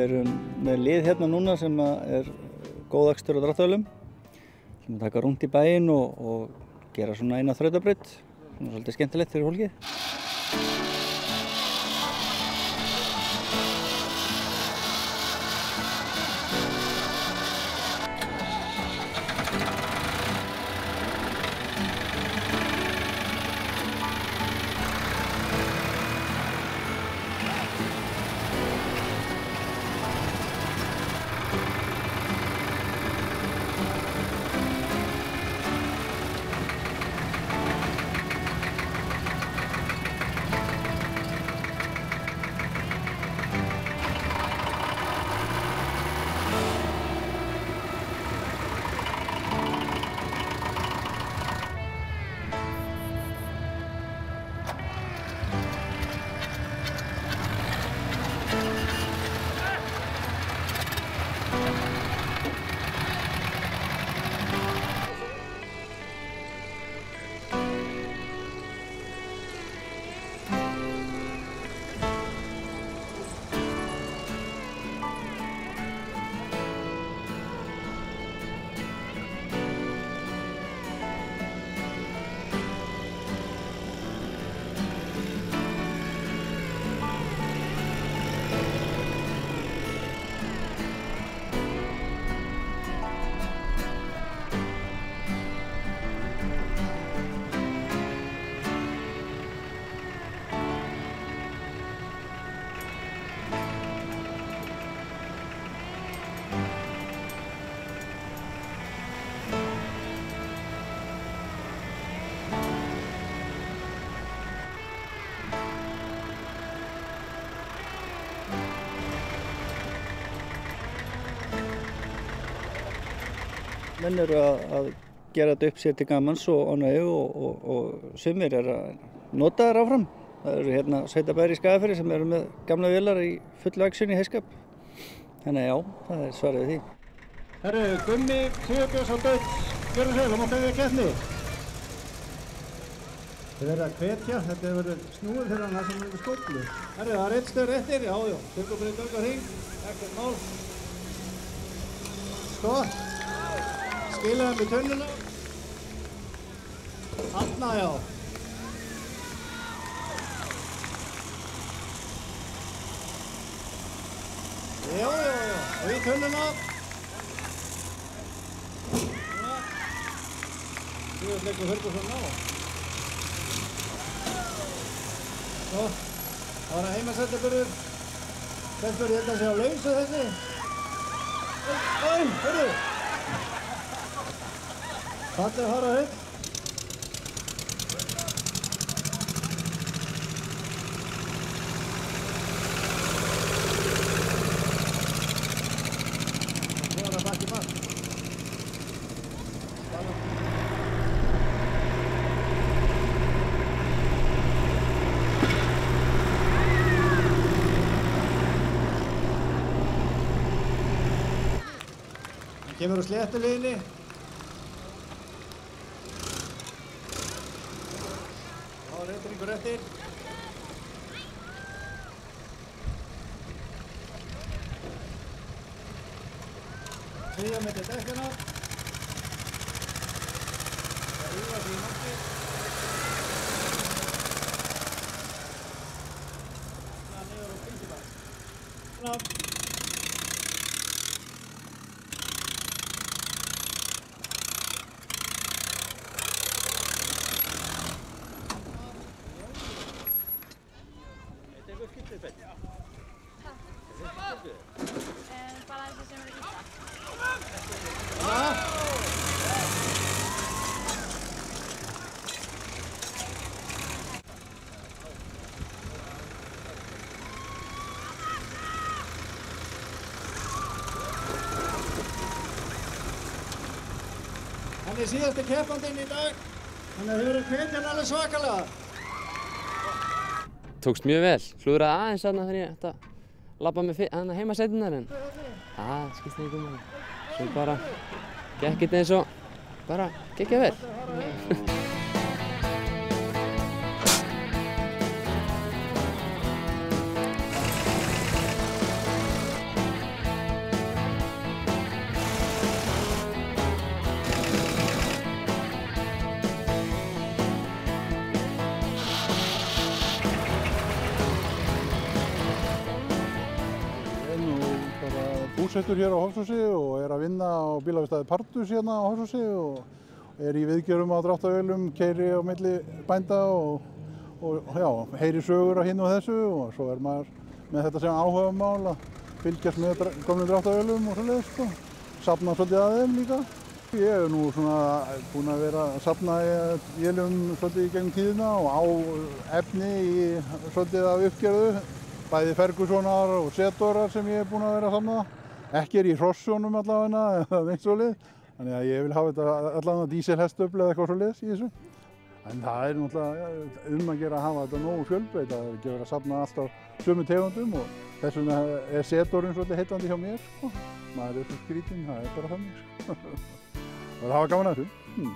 erum með lið hérna núna sem er góðakstur á dráttarvélum. Við taka rúnt í bæinn og gera svona eina þrautabraut, svona svolítið skemmtilegt fyrir fólkið. Menn eru að gera þetta upp sér til gamans og ánægju og sumir eru að nota þær áfram. Það eru hérna sveitabæir í Skagafirði sem eru með gamla vélar í fullu aksjón í heyskap. Þannig já, það er svarið því. Herru, Gummi, Sigurbjörns og Daud, gjörðu svo vel, þá máttu við keppni. Þið verður að hvetja, þetta verður snúið fyrir hann það sem er skóplu. Herru, það er eitt stöður eftir, já, Turkobrið Gölga hring, ekkert mál. Skott. Skilaðum í tunnuna. Þarna, já. Já, og í tunnuna. Sigurður leggur Hörgusson á. Svo, það var að heimasættaburður. Stelpur, ég held að sé á lausu þessi. Hörru! Fallið fara upp. Svo var það bakki fast. Hann kemur úr sléttuliðinni. Reyndringur eftir. Svíða með til dekkjana. Það ríða sig í nátti. Það niður á bílsibæð. Bara þessi sem eru í það. Hann er síðasti keppandinn í dag. Þannig að þau eru hvetjan alveg svakalega. Tókst mjög vel. Klúðraði aðeins þarna þegar ég ætti að labba með heimasæturnar en það skipti ekki máli. Svo bara gekk þetta eins og bara gekkja vel. búsettur hér á Hofsósi og er að vinna á bílaverkstæði Pardus hérna á Hofsósi og er í viðgerðum á dráttarvélum, keyri á milli bænda og já, heyri sögur á hinn og þessu og svo er maður með þetta sem áhugamál að fylgjast með gömlum dráttarvélum og svoleiðis sko. Safna svolítið að þeim líka. Ég er nú svona búinn að vera að safna vélum svolítið í gegnum tíðina og á efni í svolítið af uppgerðu. Bæði Fergusonar og Setorar sem ég er búinn að vera að safna. Ekki er í hrossunum allavega eða neitt svoleiðis. Þannig að ég vil hafa þetta allavega díselhestöfl eða eitthvað svoleiðis í þessu. En það er náttúrulega að gera að hafa þetta nógu fjölbreytt. Það er ekki verið að safna alltaf sömu tegundum og þess vegna er Setorinn svolítið heillandi hjá mér sko. Maður er svo skrítinn, það er bara þannig sko. Það er að hafa gaman að þessu.